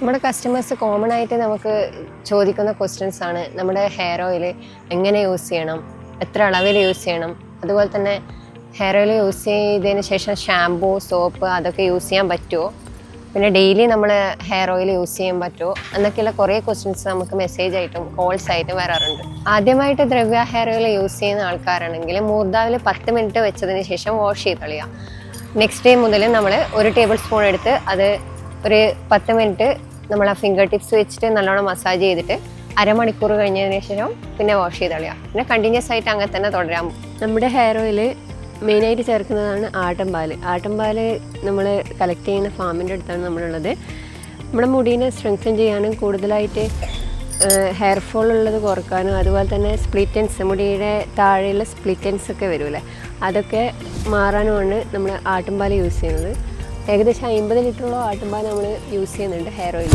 നമ്മുടെ customers common ആയിട്ട് നമുക്ക് ചോദിക്കുന്ന ക്വസ്റ്റ്യൻസ് ആണ് നമ്മുടെ ഹെയർ ഓയിൽ എങ്ങനെ യൂസ് ചെയ്യണം, എത്ര അളവിൽ യൂസ് ചെയ്യണം, അതുപോലെ തന്നെ ഹെയർ ഓയിൽ യൂസ് ചെയ്തതിന് ശേഷം ഷാംപൂ, സോപ്പ് അതൊക്കെ യൂസ് ചെയ്യാൻ പറ്റുമോ, പിന്നെ ഡെയിലി നമ്മൾ ഹെയർ ഓയിൽ യൂസ് ചെയ്യാൻ പറ്റുമോ എന്നൊക്കെയുള്ള കുറേ ക്വസ്റ്റ്യൻസ് നമുക്ക് മെസ്സേജ് ആയിട്ടും കോൾസ് ആയിട്ടും വരാറുണ്ട്. ആദ്യമായിട്ട് ദ്രവ്യ ഹെയർ ഓയിൽ യൂസ് ചെയ്യുന്ന ആൾക്കാരാണെങ്കിൽ മൂർദാവിൽ 10 മിനിറ്റ് വെച്ചതിന് ശേഷം വാഷ് ചെയ്ത് കളയുക. നെക്സ്റ്റ് ഡേ മുതൽ നമ്മൾ 1 ടേബിൾ സ്പൂൺ എടുത്ത് അത് ഒരു 10 മിനിറ്റ് നമ്മൾ ആ ഫിംഗർ ടിപ്സ് വെച്ചിട്ട് നല്ലോണം മസാജ് ചെയ്തിട്ട് അരമണിക്കൂർ കഴിഞ്ഞതിന് ശേഷം പിന്നെ വാഷ് ചെയ്ത് കളയുക. പിന്നെ കണ്ടിന്യൂസ് ആയിട്ട് അങ്ങനെ തന്നെ തുടരാം. നമ്മുടെ ഹെയർ ഓയിൽ മെയിനായിട്ട് ചേർക്കുന്നതാണ് ആട്ടുംപാൽ. ആട്ടുംപാൽ നമ്മൾ കളക്ട് ചെയ്യുന്ന ഫാമിൻ്റെ അടുത്താണ് നമ്മളുള്ളത്. നമ്മുടെ മുടീനെ സ്ട്രെങ്തൻ ചെയ്യാനും കൂടുതലായിട്ട് ഹെയർ ഫോൾ ഉള്ളത് കുറക്കാനും അതുപോലെ തന്നെ സ്പ്ലിറ്റൻസ്, മുടിയുടെ താഴെയുള്ള സ്പ്ലിറ്റൻസ് ഒക്കെ വരുമല്ലേ, അതൊക്കെ മാറാനുമാണ് നമ്മൾ ആട്ടുംപാൽ യൂസ് ചെയ്യുന്നത്. ഏകദേശം 50 ലിറ്ററോളം ആട്ടുംപാൽ നമ്മൾ യൂസ് ചെയ്യുന്നുണ്ട് ഹെയർ ഓയിൽ.